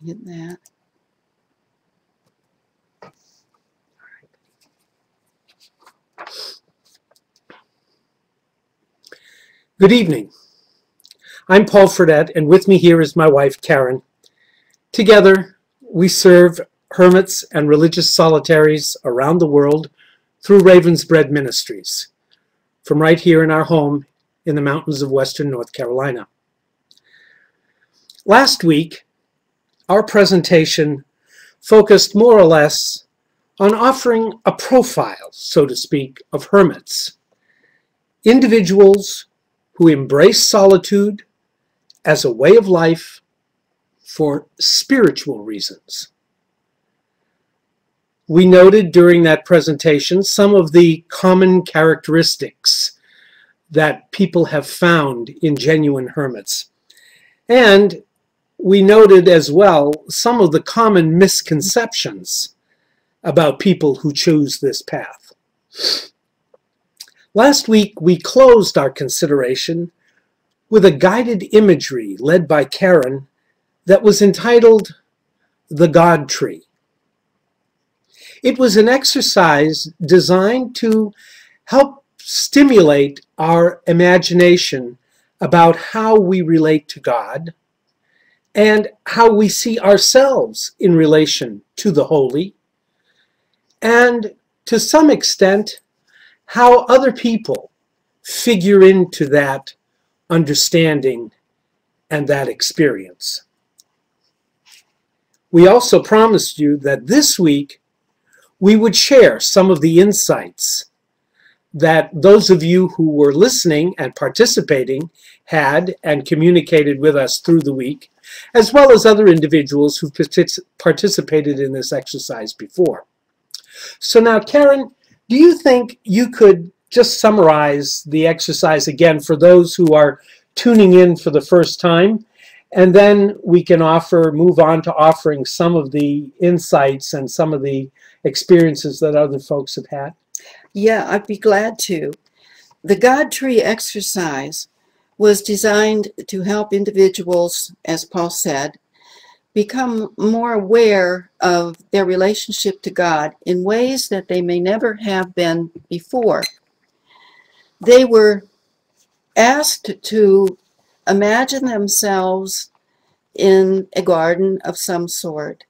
Hit that. Good evening. I'm Paul Fredette, and with me here is my wife, Karen. Together, we serve hermits and religious solitaries around the world through Raven's Bread Ministries, from right here in our home in the mountains of western North Carolina. Last week, our presentation focused more or less on offering a profile, so to speak, of hermits, individuals who embrace solitude as a way of life for spiritual reasons. We noted during that presentation some of the common characteristics that people have found in genuine hermits. And we noted as well some of the common misconceptions about people who choose this path. Last week, we closed our consideration with a guided imagery led by Karen that was entitled The God Tree. It was an exercise designed to help stimulate our imagination about how we relate to God and how we see ourselves in relation to the holy, and to some extent, how other people figure into that understanding and that experience. We also promised you that this week we would share some of the insights that those of you who were listening and participating had and communicated with us through the week, as well as other individuals who've participated in this exercise before. So now, Karen, do you think you could just summarize the exercise again for those who are tuning in for the first time? And then we can move on to offering some of the insights and some of the experiences that other folks have had. Yeah, I'd be glad to. The God Tree exercise was designed to help individuals, as Paul said, become more aware of their relationship to God in ways that they may never have been before. They were asked to imagine themselves in a garden of some sort,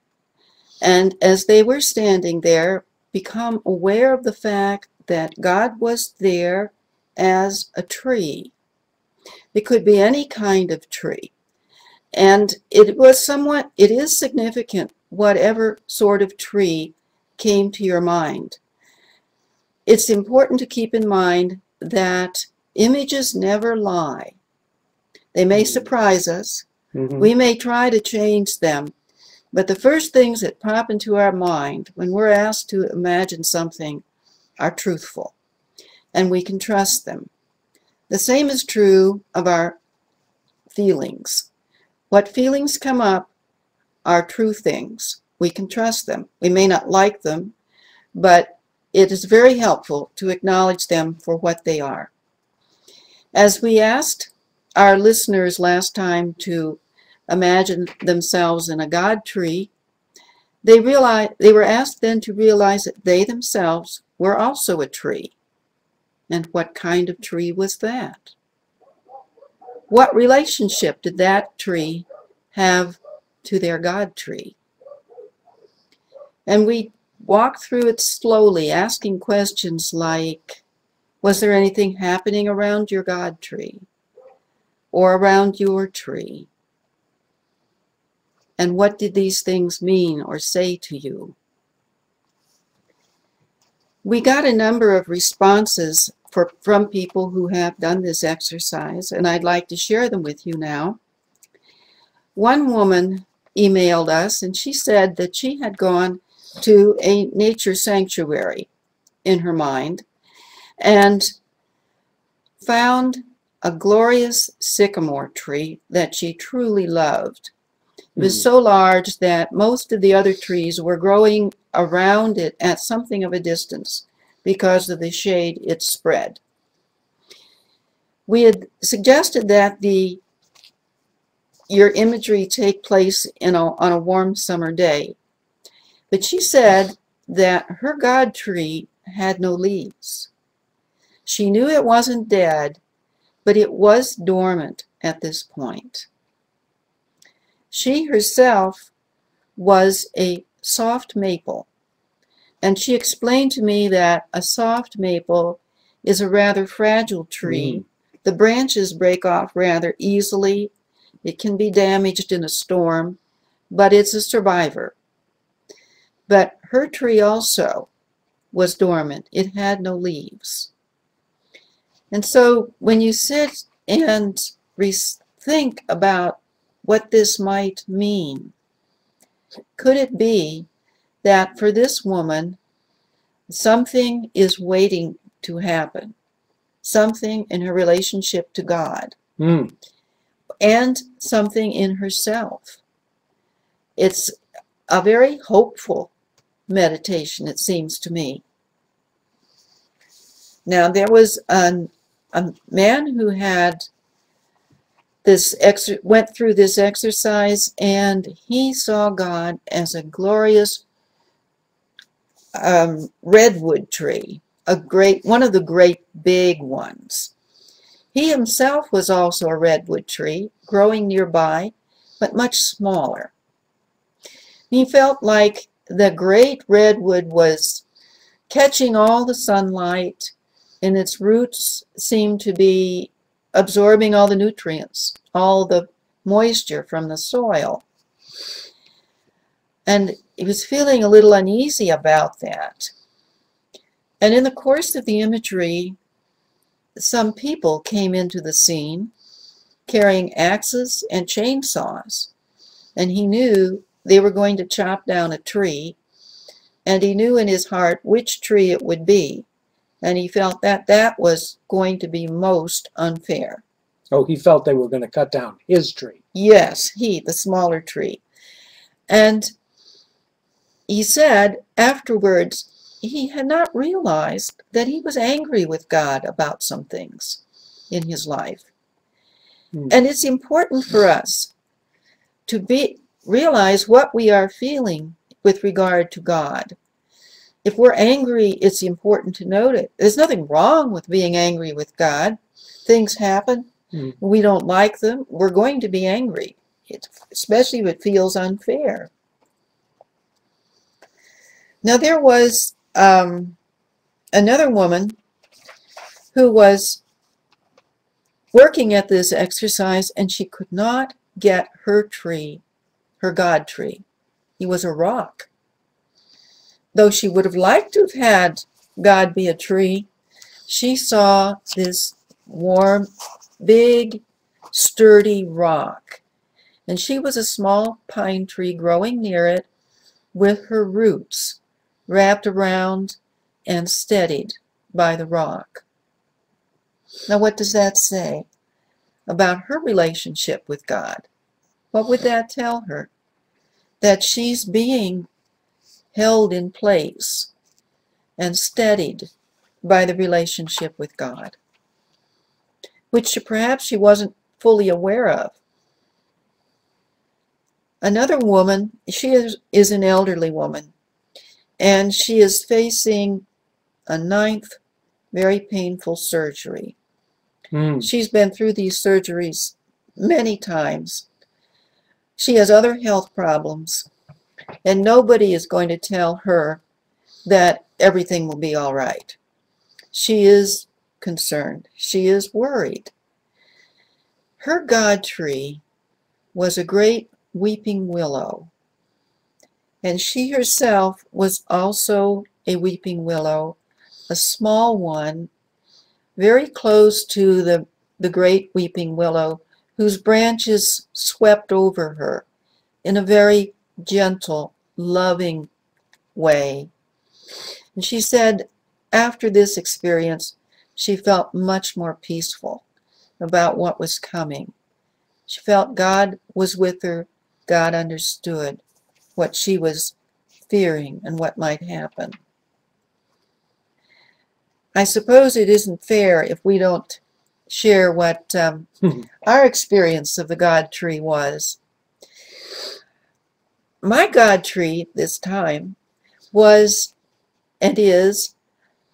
and as they were standing there, become aware of the fact that God was there as a tree. It could be any kind of tree. And it is significant whatever sort of tree came to your mind. It's important to keep in mind that images never lie. They may surprise us. Mm-hmm. We may try to change them. But the first things that pop into our mind when we're asked to imagine something are truthful, and we can trust them. The same is true of our feelings. What feelings come up are true things. We can trust them. We may not like them, but it is very helpful to acknowledge them for what they are. As we asked our listeners last time to imagine themselves in a God tree, they were asked then to realize that they themselves were also a tree. And what kind of tree was that? What relationship did that tree have to their God tree? And we walked through it slowly, asking questions like, was there anything happening around your God tree or around your tree? And what did these things mean or say to you? We got a number of responses from people who have done this exercise, and I'd like to share them with you now. One woman emailed us, and she said that she had gone to a nature sanctuary in her mind and found a glorious sycamore tree that she truly loved. It was so large that most of the other trees were growing around it at something of a distance because of the shade it spread. We had suggested that the your imagery take place on a warm summer day. But she said that her God tree had no leaves. She knew it wasn't dead, but it was dormant at this point. She herself was a soft maple, and she explained to me that a soft maple is a rather fragile tree. The branches break off rather easily. It can be damaged in a storm, but it's a survivor. But her tree also was dormant. It had no leaves. And so when you sit and think about what this might mean, could it be that for this woman, something is waiting to happen? Something in her relationship to God, and something in herself. It's a very hopeful meditation, it seems to me. Now, there was a man who had went through this exercise, and he saw God as a glorious redwood tree, one of the great big ones. He himself was also a redwood tree, growing nearby, but much smaller. He felt like the great redwood was catching all the sunlight, and its roots seemed to be absorbing all the nutrients, all the moisture from the soil. And he was feeling a little uneasy about that. And in the course of the imagery, some people came into the scene carrying axes and chainsaws, and he knew they were going to chop down a tree, and he knew in his heart which tree it would be, and he felt that that was going to be most unfair. Oh, he felt they were going to cut down his tree. Yes, the smaller tree. And he said afterwards he had not realized that he was angry with God about some things in his life. And it's important for us to realize what we are feeling with regard to God. If we're angry, it's important to note it. There's nothing wrong with being angry with God. Things happen. We don't like them. We're going to be angry, especially if it feels unfair. Now, there was another woman who was working at this exercise, and she could not get her tree, her God tree. He was a rock. Though she would have liked to have had God be a tree, she saw this warm, big, sturdy rock. And she was a small pine tree growing near it with her roots wrapped around and steadied by the rock. Now, what does that say about her relationship with God? What would that tell her? That she's being held in place and steadied by the relationship with God, which perhaps she wasn't fully aware of. Another woman, she is an elderly woman, and she is facing a 9th very painful surgery. She's been through these surgeries many times. She has other health problems, and nobody is going to tell her that everything will be all right. She is concerned. She is worried. Her God tree was a great weeping willow, and she herself was also a weeping willow, a small one, very close to the great weeping willow, whose branches swept over her in a very gentle, loving way. And she said after this experience, she felt much more peaceful about what was coming. She felt God was with her. God understood what she was fearing and what might happen. I suppose it isn't fair if we don't share what our experience of the God tree was. My God tree this time was and is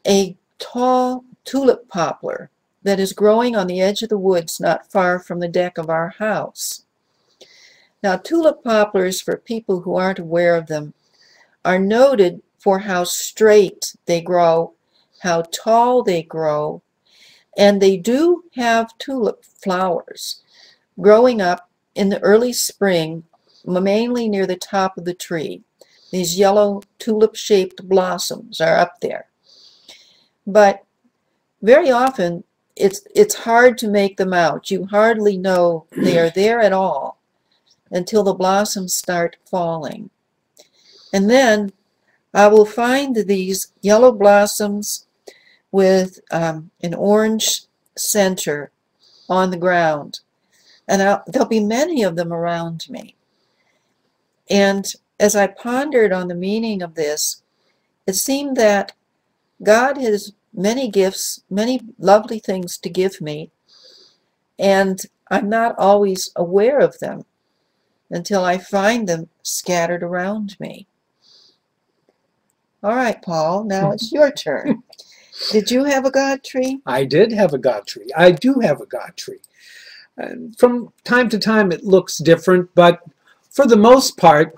a tall tulip poplar that is growing on the edge of the woods not far from the deck of our house. Now, tulip poplars, for people who aren't aware of them, are noted for how straight they grow, how tall they grow, and they do have tulip flowers growing up in the early spring, mainly near the top of the tree. These yellow tulip-shaped blossoms are up there. But very often, it's hard to make them out. You hardly know they are there at all until the blossoms start falling. And then I will find these yellow blossoms with an orange center on the ground. And there'll be many of them around me. And as I pondered on the meaning of this, it seemed that God has many gifts, many lovely things to give me, and I'm not always aware of them until I find them scattered around me. All right, Paul, now it's your turn. Did you have a God tree? I did have a God tree. I do have a God tree. From time to time it looks different, but for the most part,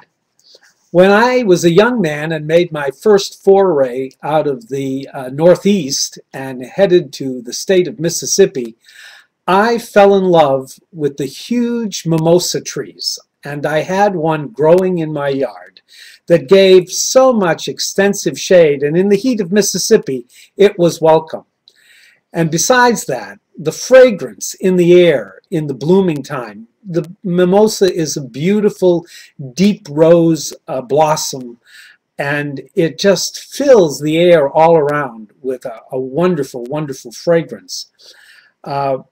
when I was a young man and made my first foray out of the Northeast and headed to the state of Mississippi, I fell in love with the huge mimosa trees, and I had one growing in my yard that gave so much extensive shade, and in the heat of Mississippi, it was welcome. And besides that, the fragrance in the air in the blooming time, the mimosa is a beautiful deep rose blossom, and it just fills the air all around with a wonderful, wonderful fragrance.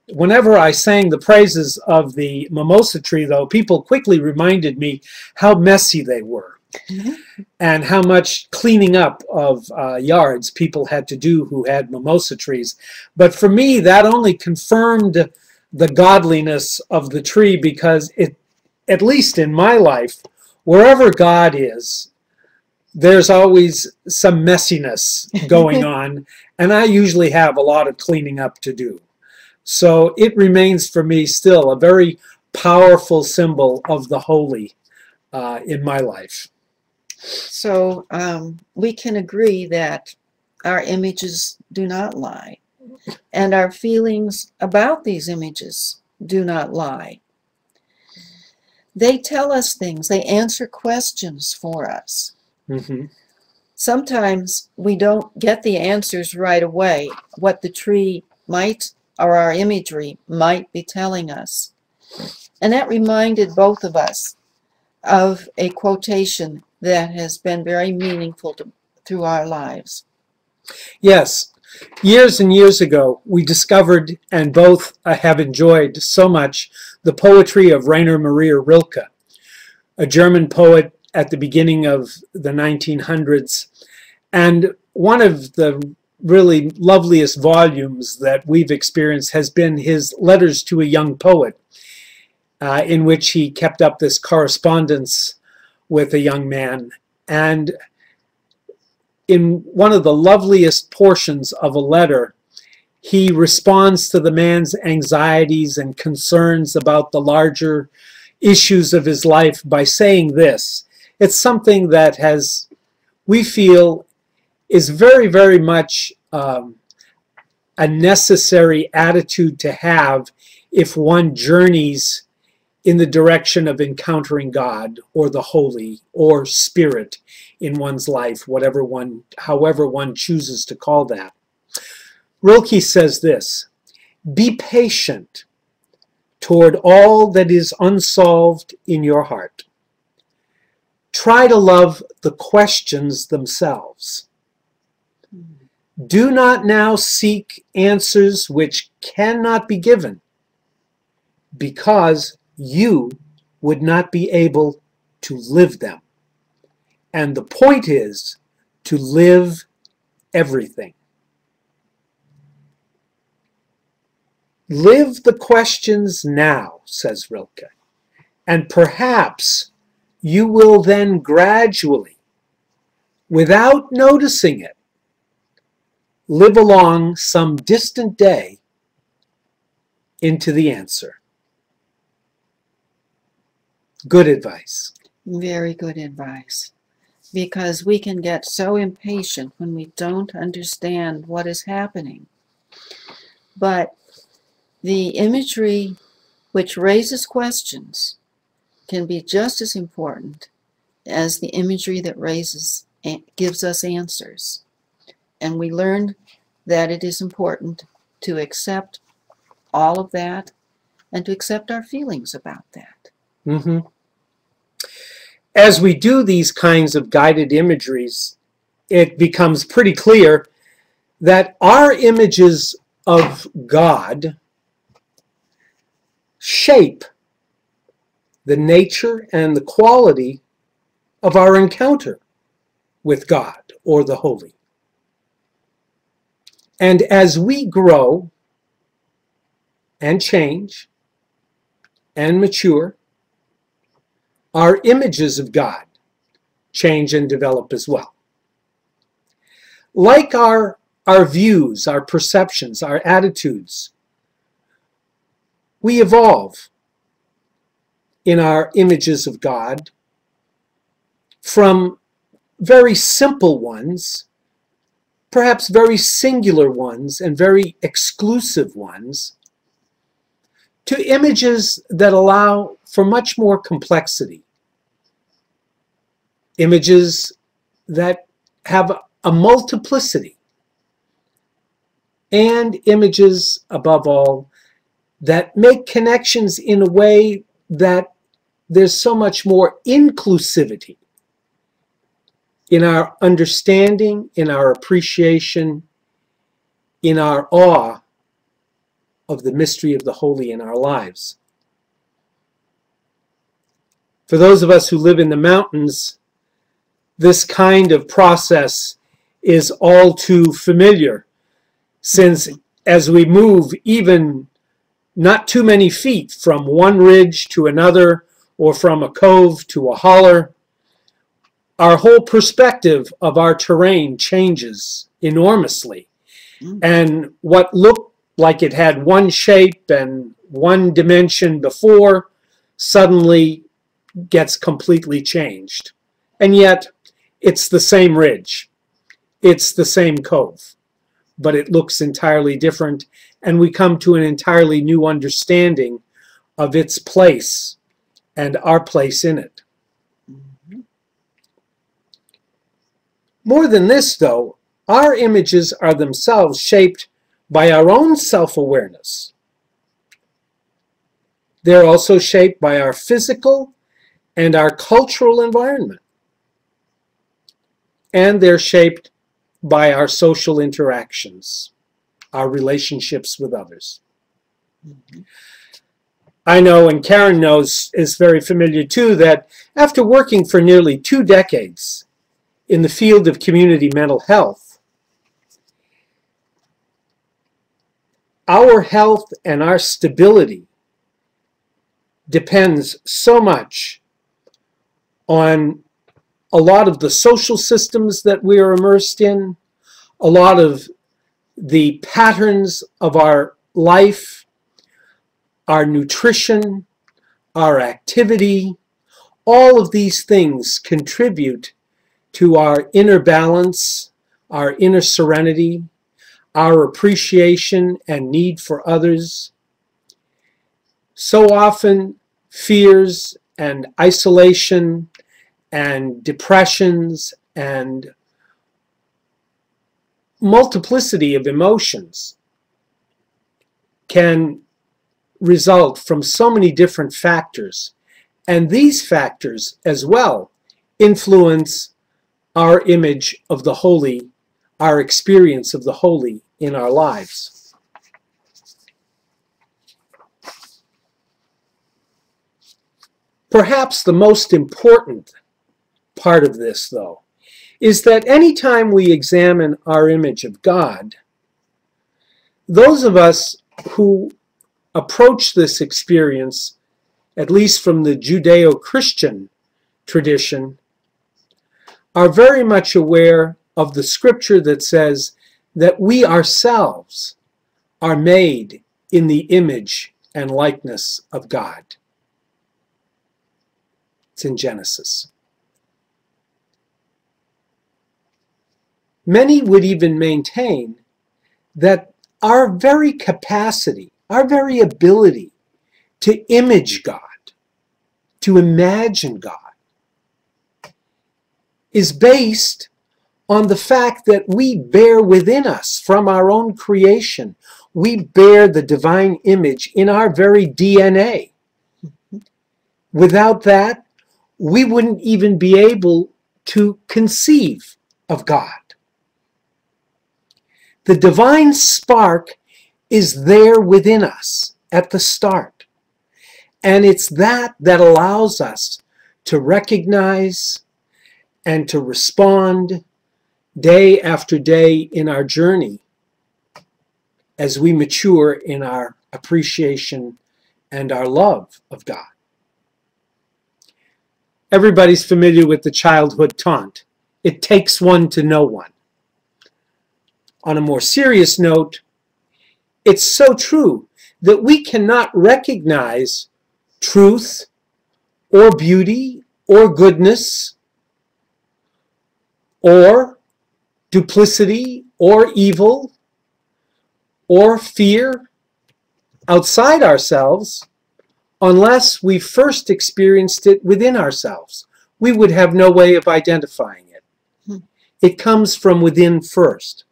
Whenever I sang the praises of the mimosa tree, though, people quickly reminded me how messy they were. Mm-hmm. And how much cleaning up of yards people had to do who had mimosa trees. But for me, that only confirmed the godliness of the tree, because it, at least in my life, wherever God is, there's always some messiness going on, and I usually have a lot of cleaning up to do. So it remains for me still a very powerful symbol of the holy in my life. So we can agree that our images do not lie, and our feelings about these images do not lie. They tell us things. They answer questions for us. Mm-hmm. Sometimes we don't get the answers right away, what the tree might, or our imagery might be telling us. And that reminded both of us of a quotation that has been very meaningful through our lives. Yes. Years and years ago, we discovered and both have enjoyed so much the poetry of Rainer Maria Rilke, a German poet at the beginning of the 1900s. And one of the really loveliest volumes that we've experienced has been his Letters to a Young Poet, in which he kept up this correspondence with a young man. And in one of the loveliest portions of a letter, he responds to the man's anxieties and concerns about the larger issues of his life by saying this. It's something that we feel is very, very much a necessary attitude to have if one journeys in the direction of encountering God or the holy or spirit in one's life, however one chooses to call that. Rilke says this: "Be patient toward all that is unsolved in your heart. Try to love the questions themselves. Do not now seek answers which cannot be given, because you would not be able to live them. And the point is to live everything." Live the questions now, says Rilke, and perhaps you will then gradually, without noticing it, live along some distant day into the answer. Good advice. Very good advice. Because we can get so impatient when we don't understand what is happening. But the imagery which raises questions can be just as important as the imagery that gives us answers. And we learned that it is important to accept all of that and to accept our feelings about that. Mm-hmm. As we do these kinds of guided imageries, it becomes pretty clear that our images of God shape the nature and the quality of our encounter with God or the holy. And as we grow and change and mature, our images of God change and develop as well. Like our views, our perceptions, our attitudes, we evolve in our images of God from very simple ones, perhaps very singular ones and very exclusive ones, to images that allow for much more complexity. Images that have a multiplicity, and images, above all, that make connections in a way that there's so much more inclusivity in our understanding, in our appreciation, in our awe of the mystery of the holy in our lives. For those of us who live in the mountains, this kind of process is all too familiar, since as we move even not too many feet from one ridge to another, or from a cove to a holler, our whole perspective of our terrain changes enormously. And what looked like it had one shape and one dimension before suddenly gets completely changed. And yet, it's the same ridge. It's the same cove. But it looks entirely different, and we come to an entirely new understanding of its place and our place in it. More than this, though, our images are themselves shaped by our own self-awareness. They're also shaped by our physical and our cultural environment. And they're shaped by our social interactions, our relationships with others. I know, and Karen knows, is very familiar too, that after working for nearly 2 decades in the field of community mental health, our health and our stability depends so much on a lot of the social systems that we are immersed in, a lot of the patterns of our life, our nutrition, our activity. All of these things contribute to our inner balance, our inner serenity, our appreciation and need for others. So often, fears and isolation and depressions and multiplicity of emotions can result from so many different factors. And these factors as well influence our image of the holy, our experience of the holy in our lives. Perhaps the most important part of this, though, is that anytime we examine our image of God, those of us who approach this experience, at least from the Judeo-Christian tradition, are very much aware of the scripture that says that we ourselves are made in the image and likeness of God. It's in Genesis. Many would even maintain that our very capacity, our very ability to image God, to imagine God, is based on the fact that we bear within us from our own creation. We bear the divine image in our very DNA. Without that, we wouldn't even be able to conceive of God. The divine spark is there within us at the start. And it's that that allows us to recognize and to respond day after day in our journey as we mature in our appreciation and our love of God. Everybody's familiar with the childhood taunt, "It takes one to know one." On a more serious note, it's so true that we cannot recognize truth or beauty or goodness or duplicity or evil or fear outside ourselves unless we first experienced it within ourselves. We would have no way of identifying it. It comes from within first.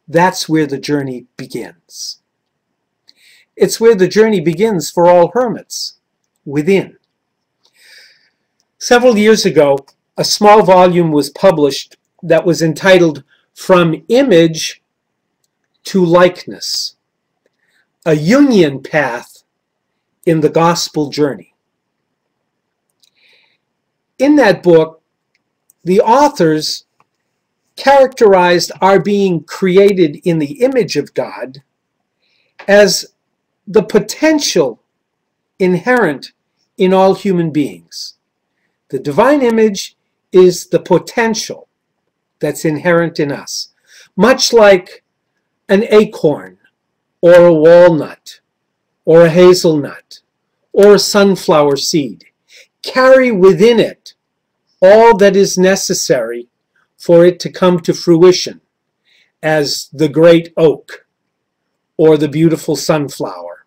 That's where the journey begins. It's where the journey begins for all hermits, within. Several years ago, a small volume was published that was entitled "From Image to Likeness: A Jungian Path in the Gospel Journey." In that book, the authors characterized our being created in the image of God as the potential inherent in all human beings. The divine image is the potential that's inherent in us, much like an acorn or a walnut or a hazelnut or a sunflower seed carry within it all that is necessary for it to come to fruition as the great oak or the beautiful sunflower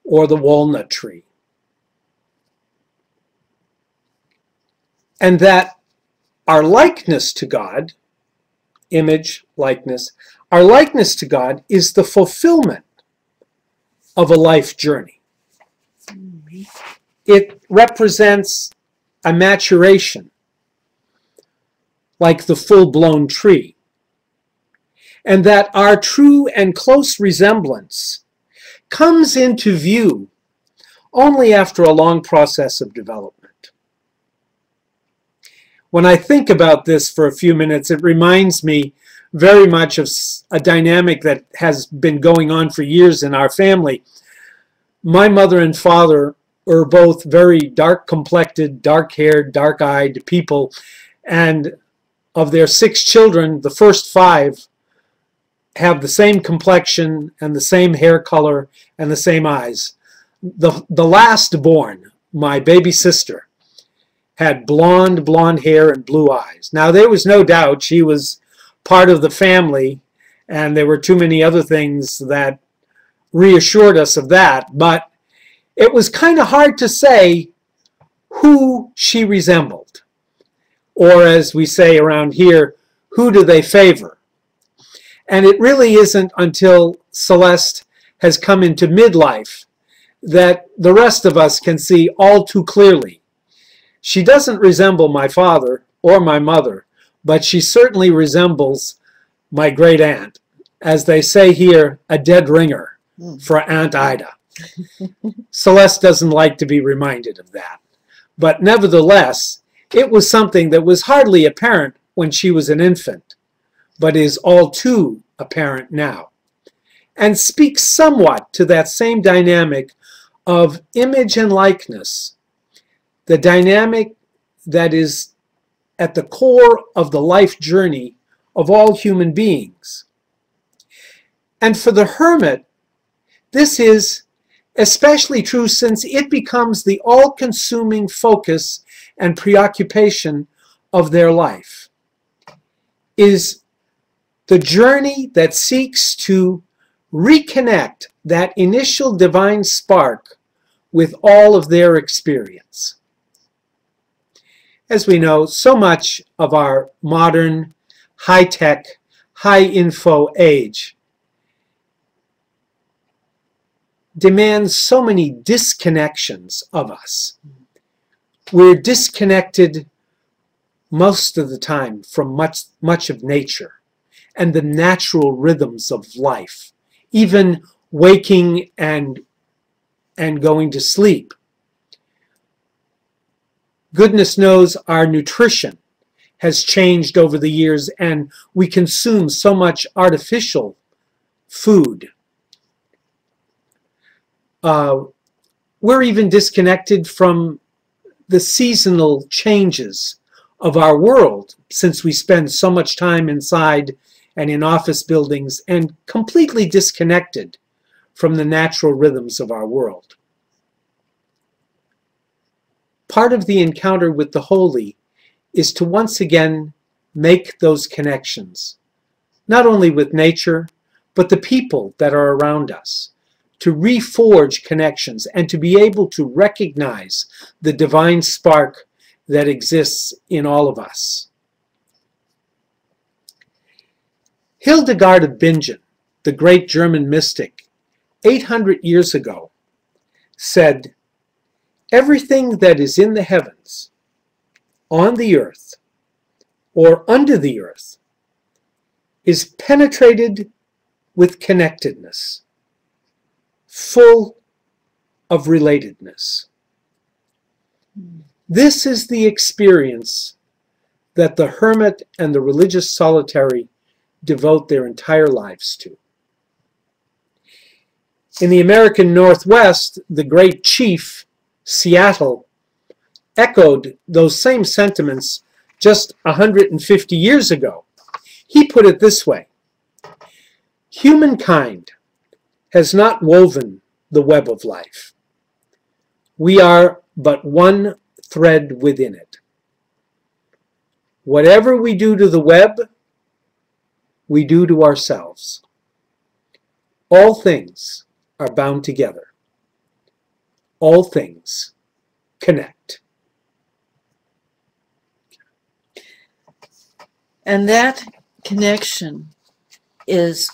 or the walnut tree. And that our likeness to God, image, likeness, our likeness to God is the fulfillment of a life journey. It represents a maturation, like the full-blown tree, and that our true and close resemblance comes into view only after a long process of development. When I think about this for a few minutes, it reminds me very much of a dynamic that has been going on for years in our family. My mother and father were both very dark-complected, dark-haired, dark-eyed people, and of their 6 children, the first 5 have the same complexion and the same hair color and the same eyes. The last born, my baby sister, had blonde hair and blue eyes. Now, there was no doubt she was part of the family, and there were too many other things that reassured us of that, but it was kind of hard to say who she resembled. Or as we say around here, who do they favor? And it really isn't until Celeste has come into midlife that the rest of us can see all too clearly. She doesn't resemble my father or my mother, but she certainly resembles my great aunt. As they say here, a dead ringer for Aunt Ida. Celeste doesn't like to be reminded of that. But nevertheless, it was something that was hardly apparent when she was an infant, but is all too apparent now. and speaks somewhat to that same dynamic of image and likeness, the dynamic that is at the core of the life journey of all human beings. And for the hermit, this is especially true since it becomes the all-consuming focus and preoccupation of their life, is the journey that seeks to reconnect that initial divine spark with all of their experience. As we know, so much of our modern, high-tech, high-info age demands so many disconnections of us. We're disconnected most of the time from much of nature and the natural rhythms of life, even waking and going to sleep. Goodness knows our nutrition has changed over the years, and we consume so much artificial food. We're even disconnected from the seasonal changes of our world, since we spend so much time inside and in office buildings, and completely disconnected from the natural rhythms of our world. Part of the encounter with the holy is to once again make those connections, not only with nature, but the people that are around us, to reforge connections and to be able to recognize the divine spark that exists in all of us. Hildegard of Bingen, the great German mystic, 800 years ago, said, "Everything that is in the heavens, on the earth, or under the earth, is penetrated with connectedness, full of relatedness." This is the experience that the hermit and the religious solitary devote their entire lives to. In the American Northwest, the great chief, Seattle, echoed those same sentiments just 150 years ago. He put it this way: "Humankind has not woven the web of life. We are but one thread within it. Whatever we do to the web, we do to ourselves. All things are bound together. All things connect." And that connection is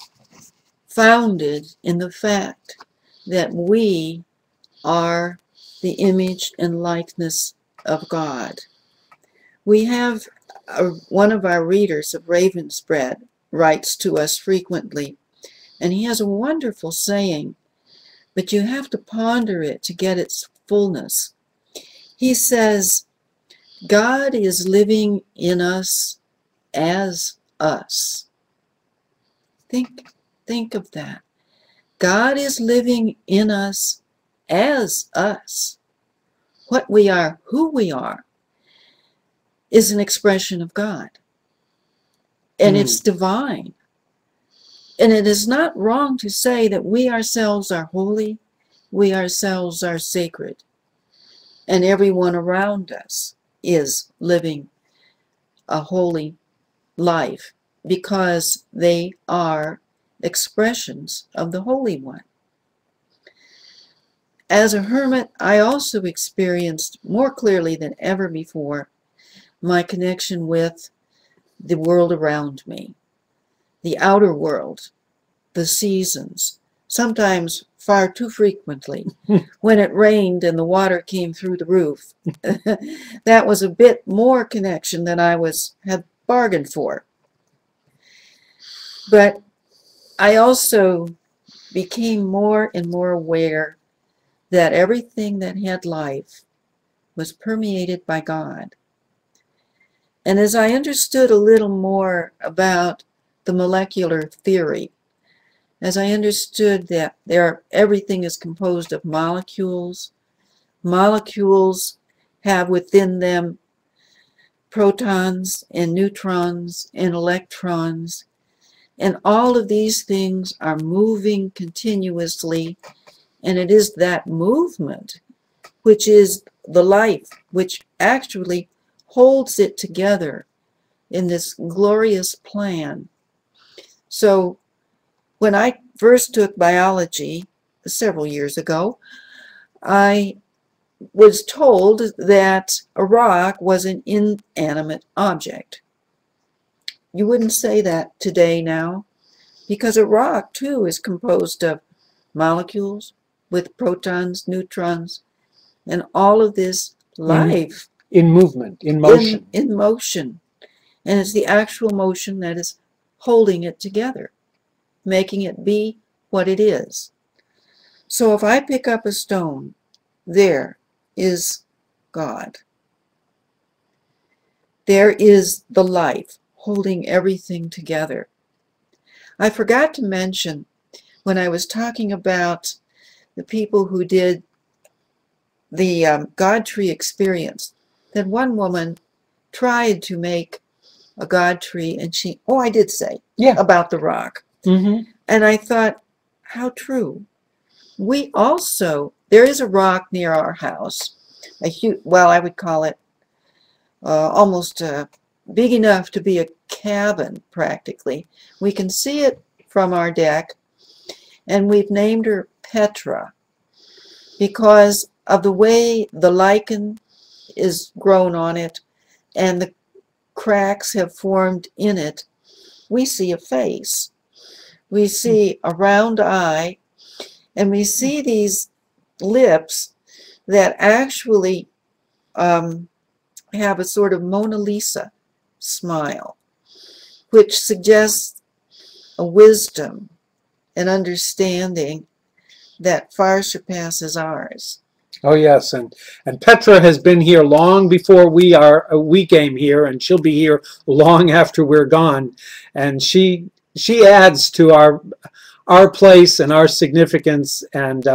founded in the fact that we are the image and likeness of God. We have one of our readers of Ravensbread writes to us frequently, and he has a wonderful saying, but you have to ponder it to get its fullness. He says, "God is living in us as us." Think of that. God is living in us as us. What we are, who we are, is an expression of God. And it's divine. And it is not wrong to say that we ourselves are holy, we ourselves are sacred, and everyone around us is living a holy life because they are expressions of the Holy One. As a hermit, I also experienced more clearly than ever before my connection with the world around me, the outer world, the seasons, sometimes far too frequently. When it rained and the water came through the roof, that was a bit more connection than I had bargained for. But I also became more and more aware that everything that had life was permeated by God. And as I understood a little more about the molecular theory as I understood that everything is composed of molecules. Molecules have within them protons and neutrons and electrons, and all of these things are moving continuously, and it is that movement which is the life, which actually holds it together in this glorious plan. So when I first took biology several years ago, I was told that a rock was an inanimate object. You wouldn't say that today now, because a rock too is composed of molecules with protons, neutrons, and all of this life in movement, in motion. In motion. And it's the actual motion that is holding it together, making it be what it is. So if I pick up a stone, there is God. There is the life holding everything together. I forgot to mention when I was talking about the people who did the God tree experience, that one woman tried to make a God tree, and I did say about the rock. Mm-hmm. And I thought, how true. We also, there is a rock near our house, a huge, well, I would call it almost big enough to be a cabin, practically. We can see it from our deck, and we've named her Petra because of the way the lichen is grown on it and the cracks have formed in it. We see a face. We see a round eye, and we see these lips that actually have a sort of Mona Lisa smile, which suggests a wisdom and understanding that far surpasses ours. Oh yes, and Petra has been here long before we came here, and she'll be here long after we're gone, and she adds to our place and our significance and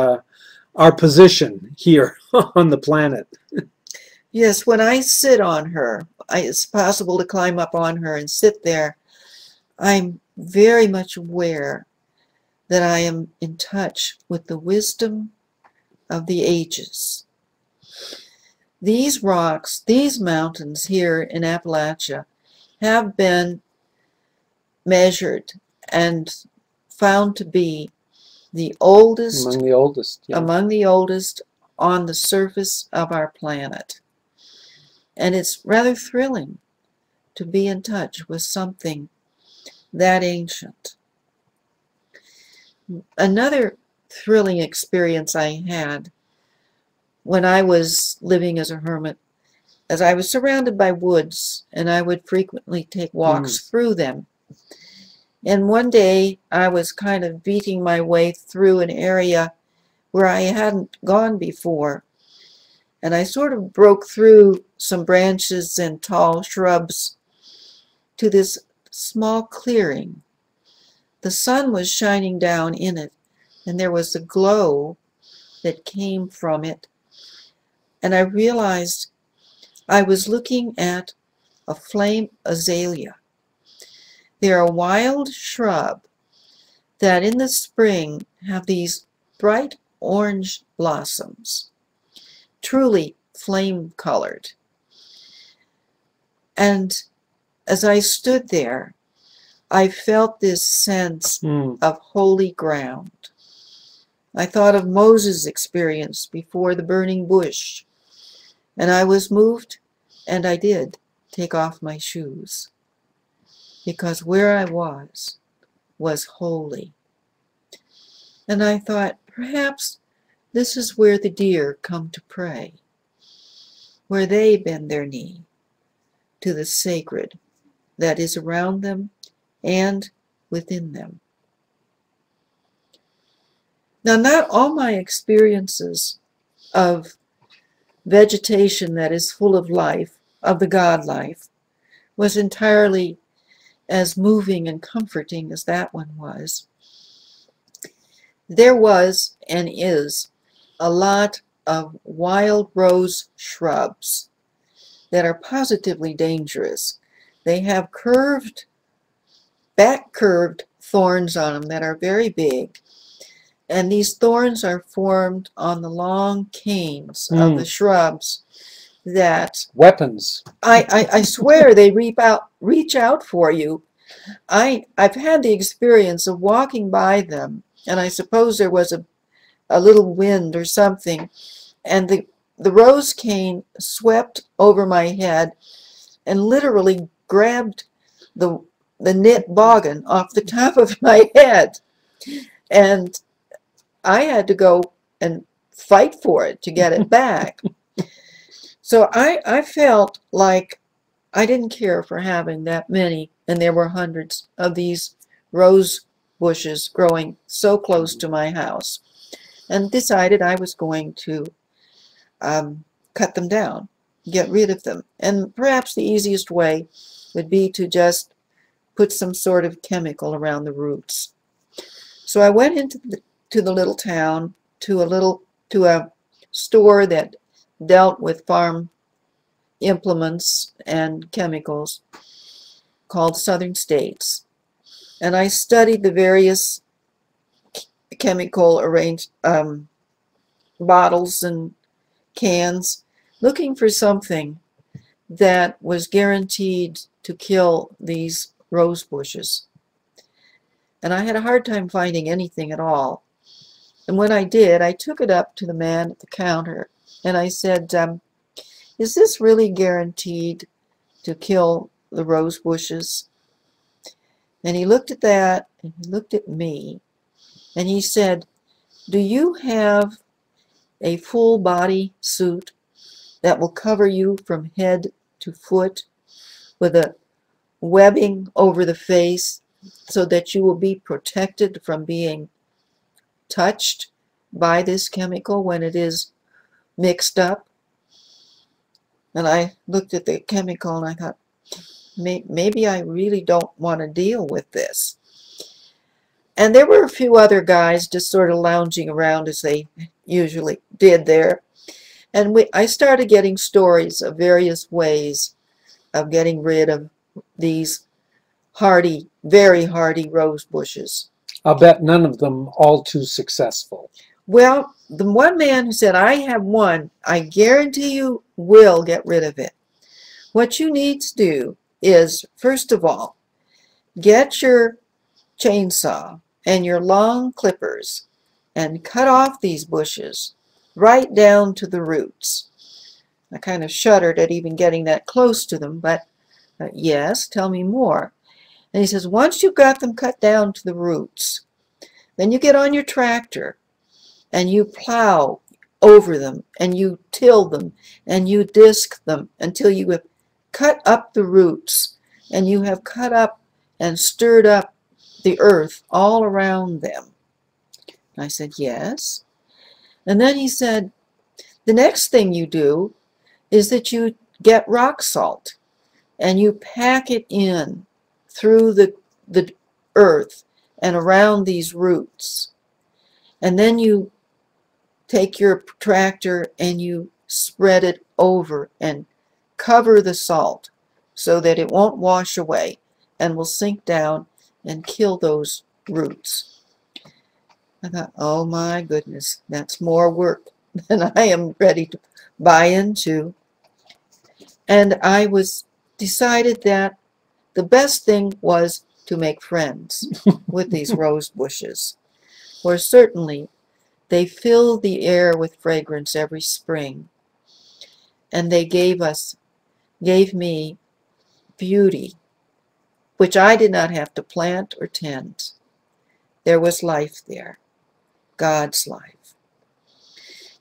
our position here on the planet. Yes, when I sit on her, it's possible to climb up on her and sit there. I'm very much aware that I am in touch with the wisdom of the ages. These rocks, these mountains here in Appalachia have been measured and found to be the oldest, among the oldest on the surface of our planet. And it's rather thrilling to be in touch with something that ancient. Another thrilling experience I had when I was living as a hermit, as I was surrounded by woods, and I would frequently take walks through them. And one day I was kind of beating my way through an area where I hadn't gone before, and I sort of broke through some branches and tall shrubs to this small clearing. The sun was shining down in it, and there was a glow that came from it. And I realized I was looking at a flame azalea. They're a wild shrub that in the spring have these bright orange blossoms, truly flame-colored. And as I stood there, I felt this sense of holy ground. I thought of Moses' experience before the burning bush, and I was moved, and I did take off my shoes, because where I was holy. And I thought, perhaps this is where the deer come to pray, where they bend their knee to the sacred that is around them and within them. Now, not all my experiences of vegetation that is full of life, of the God life, was entirely as moving and comforting as that one was. There was and is a lot of wild rose shrubs that are positively dangerous. They have back curved thorns on them that are very big. And these thorns are formed on the long canes of the shrubs that weapons. I swear they reach out for you. I've had the experience of walking by them, and I suppose there was a little wind or something, and the rose cane swept over my head and literally grabbed the knit boggin off the top of my head. And I had to go and fight for it to get it back. So I felt like I didn't care for having that many, and there were hundreds of these rose bushes growing so close to my house, and decided I was going to cut them down, get rid of them. And perhaps the easiest way would be to just put some sort of chemical around the roots. So I went into the little town, to a store that dealt with farm implements and chemicals, called Southern States, and I studied the various chemical arranged bottles and cans, looking for something that was guaranteed to kill these rose bushes. And I had a hard time finding anything at all. And when I did, I took it up to the man at the counter and I said, is this really guaranteed to kill the rose bushes? And he looked at that, and he looked at me, and he said, do you have a full body suit that will cover you from head to foot with a webbing over the face so that you will be protected from being touched by this chemical when it is mixed up? And I looked at the chemical and I thought, maybe I really don't want to deal with this. And there were a few other guys just sort of lounging around as they usually did there. And I started getting stories of various ways of getting rid of these hardy, very hardy rose bushes. I'll bet none of them all too successful. Well, the one man who said, I have one, I guarantee you will get rid of it. What you need to do is, first of all, get your chainsaw and your long clippers and cut off these bushes right down to the roots. I kind of shuddered at even getting that close to them, but yes, tell me more. And he says, once you've got them cut down to the roots, then you get on your tractor and you plow over them and you till them and you disc them until you have cut up the roots and you have cut up and stirred up the earth all around them. I said, yes. And then he said, the next thing you do is that you get rock salt and you pack it in through the earth and around these roots. And then you take your tractor and you spread it over and cover the salt so that it won't wash away and will sink down and kill those roots. I thought, oh my goodness, that's more work than I am ready to buy into. And I decided that the best thing was to make friends with these rose bushes, for certainly they fill the air with fragrance every spring, and they gave me beauty, which I did not have to plant or tend. There was life there, God's life.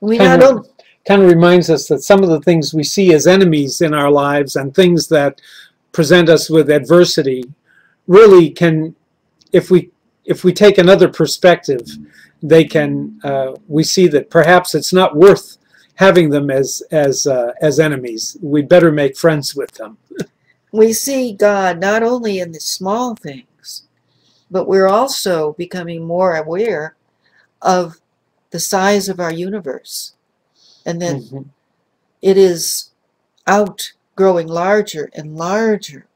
We not only kind of reminds us that some of the things we see as enemies in our lives and things that present us with adversity really can, if we take another perspective, they can, we see that perhaps it's not worth having them as enemies. We better make friends with them. We see God not only in the small things, but we're also becoming more aware of the size of our universe, and that Mm-hmm. it is outgrowing larger and larger.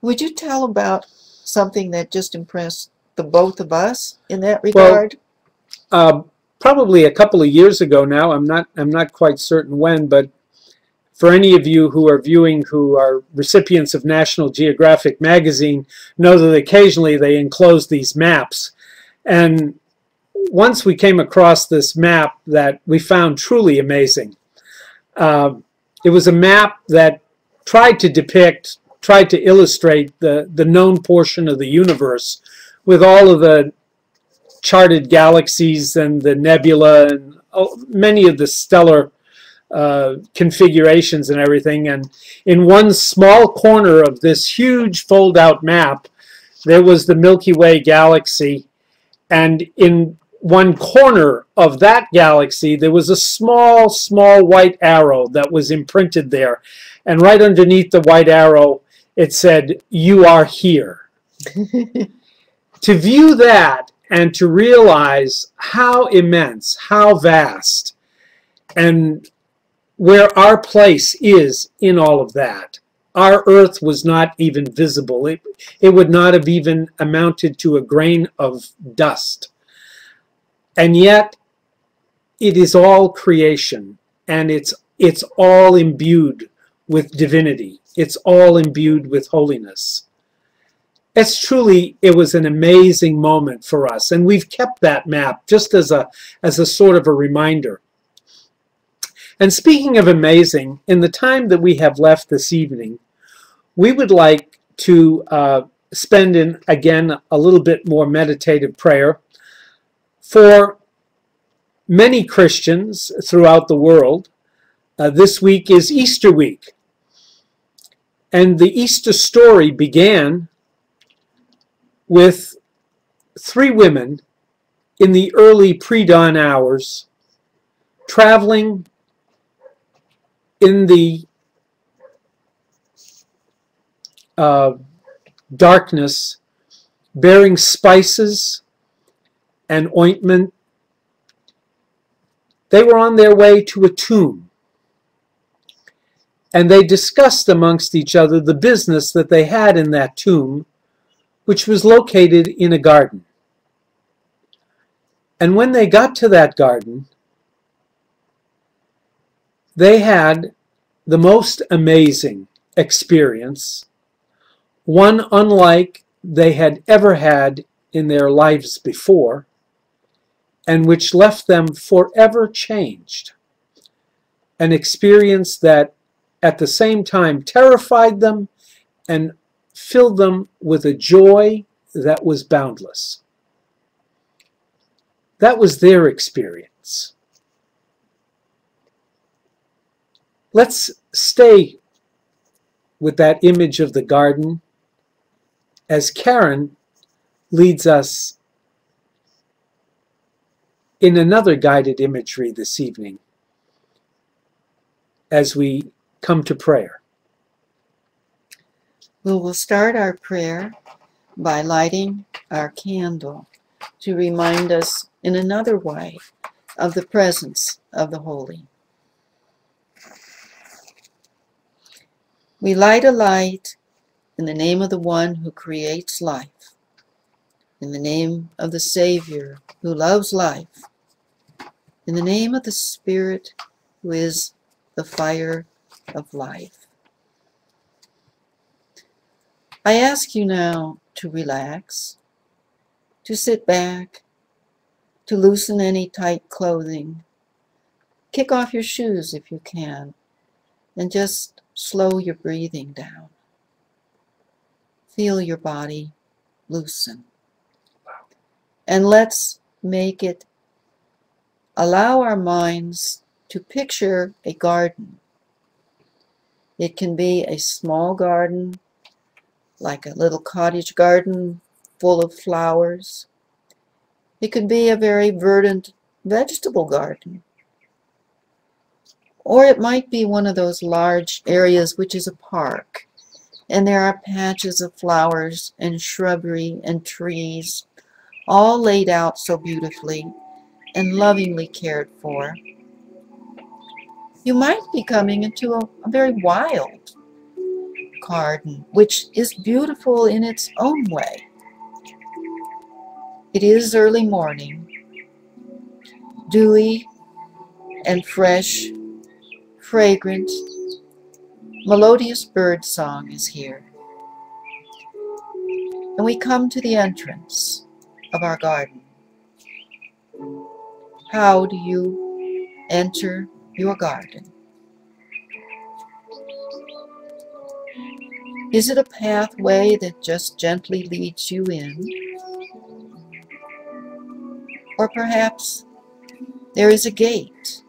Would you tell about something that just impressed the both of us in that Well, regard? probably a couple of years ago now. I'm not quite certain when, but for any of you who are viewing who are recipients of National Geographic magazine, know that occasionally they enclose these maps. And once we came across this map that we found truly amazing. It was a map that tried to illustrate the known portion of the universe with all of the charted galaxies and the nebula and many of the stellar configurations and everything. And in one small corner of this huge fold-out map, there was the Milky Way galaxy. And in one corner of that galaxy, there was a small, small white arrow that was imprinted there. And right underneath the white arrow, it said, "You are here." To view that and to realize how immense, how vast, and where our place is in all of that. Our Earth was not even visible. It would not have even amounted to a grain of dust. And yet, it is all creation, and it's all imbued with divinity. It's all imbued with holiness. It was an amazing moment for us, and we've kept that map just as a sort of a reminder. And speaking of amazing, in the time that we have left this evening, we would like to spend in, again, a little bit more meditative prayer for many Christians throughout the world. This week is Easter week. And the Easter story began with 3 women in the early pre-dawn hours traveling in the darkness, bearing spices and ointment. They were on their way to a tomb, and they discussed amongst each other the business that they had in that tomb, which was located in a garden. And when they got to that garden, they had the most amazing experience, one unlike they had ever had in their lives before, and which left them forever changed. An experience that at the same time terrified them and filled them with a joy that was boundless. That was their experience. Let's stay with that image of the garden as Karen leads us in another guided imagery this evening as we come to prayer. We'll start our prayer by lighting our candle to remind us in another way of the presence of the Holy. We light a light in the name of the one who creates life, in the name of the Savior who loves life, in the name of the Spirit who is the fire of life. I ask you now to relax, to sit back, to loosen any tight clothing. Kick off your shoes if you can, and just slow your breathing down. Feel your body loosen. And let's make it allow our minds to picture a garden. It can be a small garden, like a little cottage garden full of flowers. It could be a very verdant vegetable garden. Or it might be one of those large areas which is a park, and there are patches of flowers and shrubbery and trees, all laid out so beautifully and lovingly cared for. You might be coming into a very wild garden, which is beautiful in its own way. It is early morning, dewy and fresh, fragrant, melodious bird song is here. And we come to the entrance of our garden. How do you enter your garden? Is it a pathway that just gently leads you in? Or perhaps there is a gate.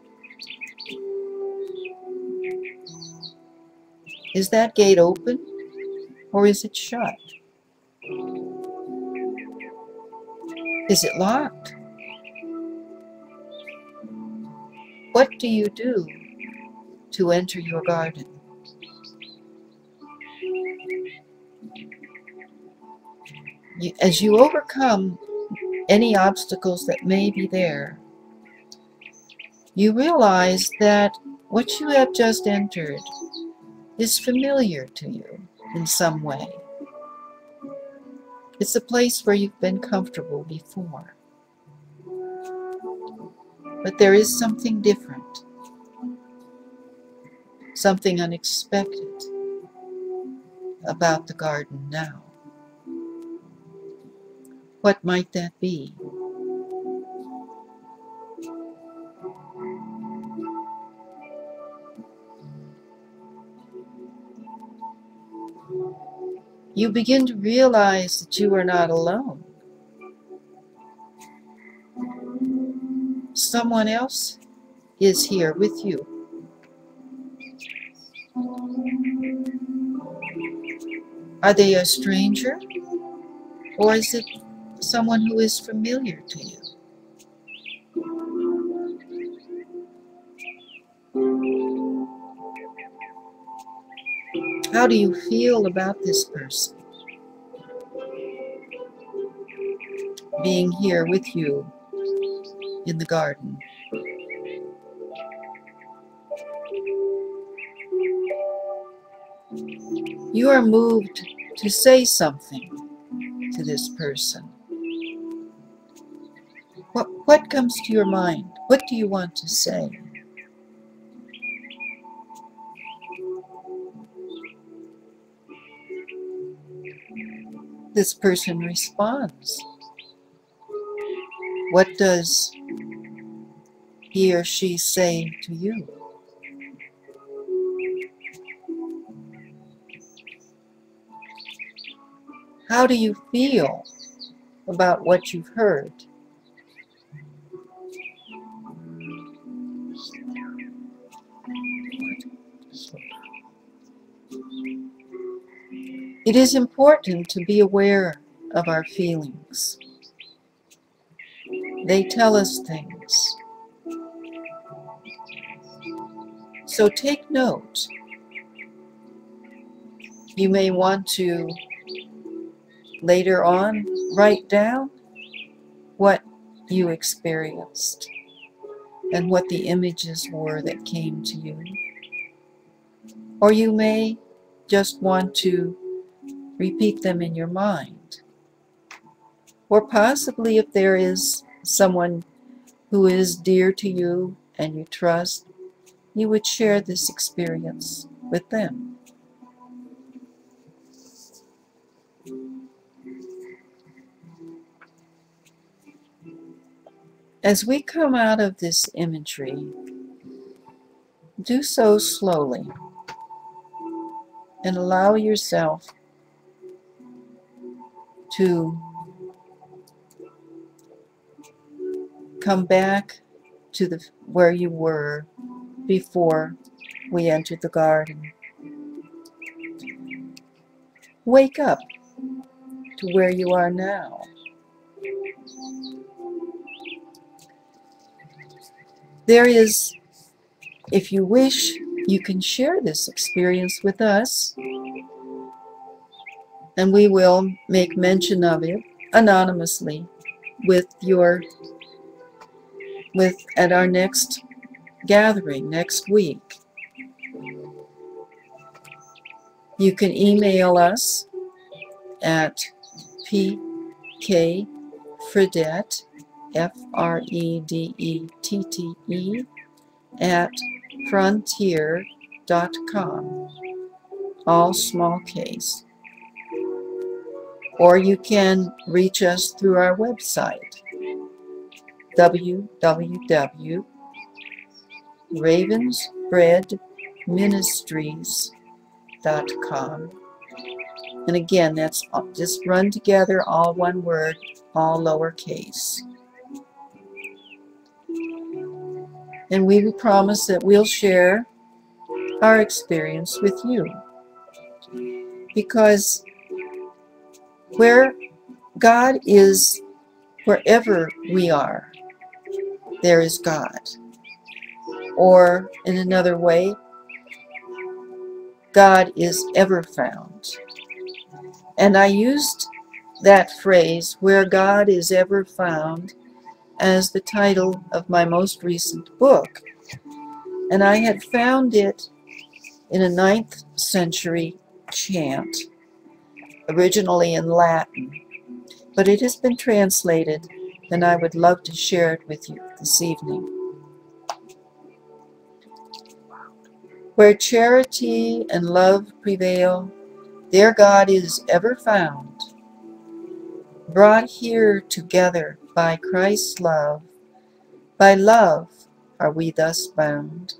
Is that gate open or is it shut? Is it locked? What do you do to enter your garden? As you overcome any obstacles that may be there, you realize that what you have just entered is familiar to you in some way. It's a place where you've been comfortable before. But there is something different, something unexpected about the garden now. What might that be? You begin to realize that you are not alone. Someone else is here with you. Are they a stranger, or is it someone who is familiar to you? How do you feel about this person being here with you in the garden? You are moved to say something to this person. What comes to your mind? What do you want to say? This person responds. What does he or she say to you? How do you feel about what you've heard? It is important to be aware of our feelings. They tell us things. So take note. You may want to later on write down what you experienced and what the images were that came to you. Or you may just want to repeat them in your mind. Or possibly if there is someone who is dear to you and you trust, you would share this experience with them. As we come out of this imagery, do so slowly and allow yourself to come back to where you were before we entered the garden. Wake up to where you are now. There is, if you wish, you can share this experience with us, and we will make mention of it anonymously with your at our next gathering next week. You can email us at pkfredette, FREDETTE, at frontier.com, all small case. Or you can reach us through our website, www.ravensbreadministries.com. And again, that's just run together, all one word, all lowercase. And we promise that we'll share our experience with you. Because where God is, wherever we are, there is God. Or in another way, God is ever found. And I used that phrase, where God is ever found, as the title of my most recent book. And I had found it in a 9th century chant, originally in Latin, but it has been translated, and I would love to share it with you this evening. Where charity and love prevail, there God is ever found. Brought here together by Christ's love, by love are we thus bound.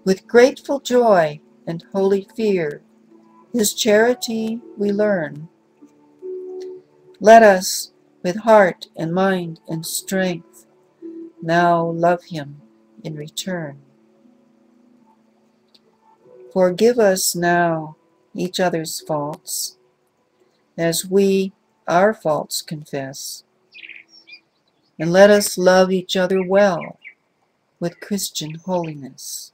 With grateful joy and holy fear, His charity we learn. Let us, with heart and mind and strength, now love Him in return. Forgive us now each other's faults, as we our faults confess. And let us love each other well with Christian holiness.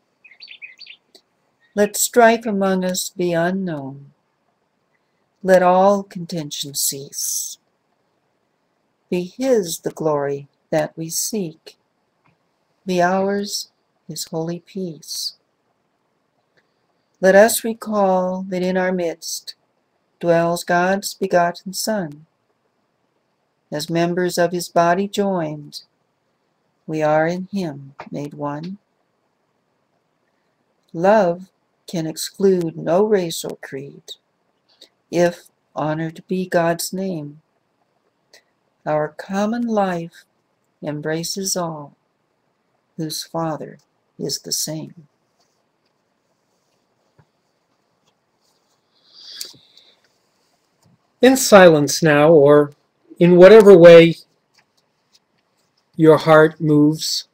Let strife among us be unknown. Let all contention cease. Be His the glory that we seek. Be ours His holy peace. Let us recall that in our midst dwells God's begotten Son. As members of His body joined, we are in Him made one. Love can exclude no race or creed, if honored be God's name. Our common life embraces all, whose Father is the same. In silence now, or in whatever way your heart moves,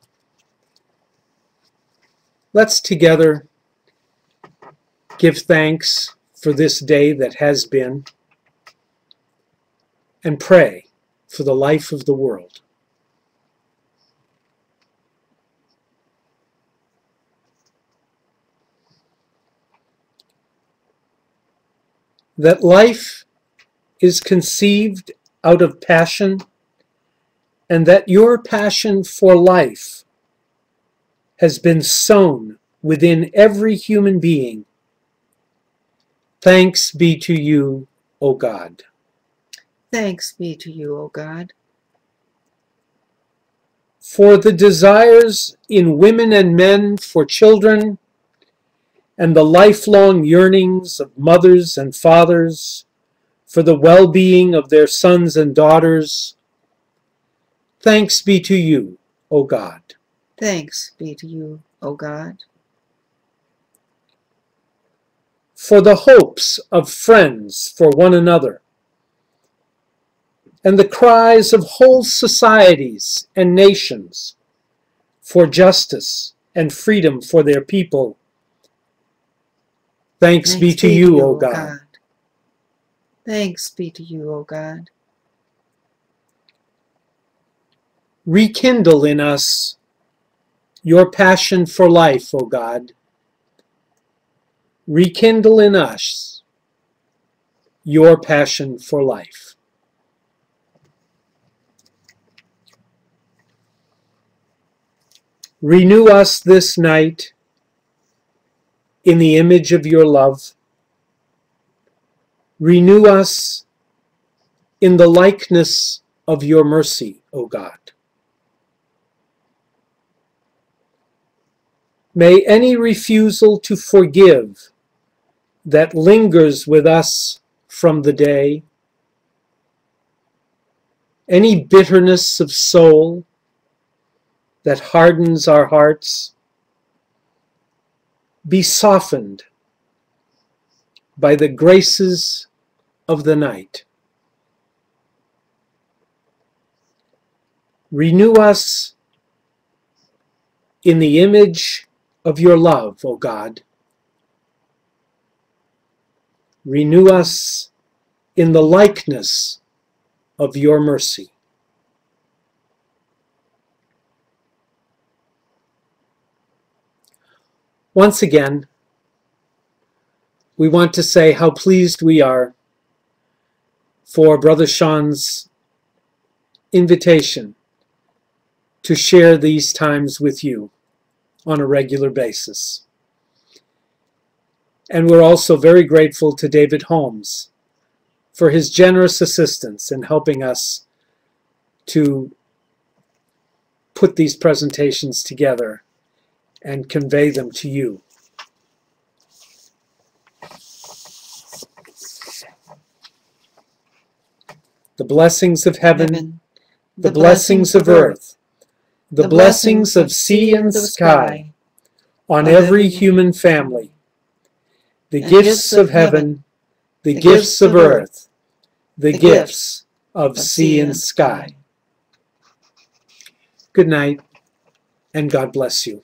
let's together give thanks for this day that has been and pray for the life of the world. That life is conceived out of passion, and that your passion for life has been sown within every human being. Thanks be to you, O God. Thanks be to you, O God. For the desires in women and men for children, and the lifelong yearnings of mothers and fathers for the well-being of their sons and daughters, thanks be to you, O God. Thanks be to you, O God. For the hopes of friends for one another, and the cries of whole societies and nations for justice and freedom for their people, thanks be to you, O God. Thanks be to you, O God. Rekindle in us your passion for life, O God. Rekindle in us your passion for life. Renew us this night in the image of your love. Renew us in the likeness of your mercy, O God. May any refusal to forgive that lingers with us from the day, any bitterness of soul that hardens our hearts, be softened by the graces of the night. Renew us in the image of your love, O God. Renew us in the likeness of your mercy. Once again, we want to say how pleased we are for Brother Sean's invitation to share these times with you on a regular basis. And we're also very grateful to David Holmes for his generous assistance in helping us to put these presentations together and convey them to you. The blessings of heaven, the blessings of earth, the blessings of sea and sky, on every human family, the gifts of heaven, the gifts of earth, the gifts of sea and sky. Good night, and God bless you.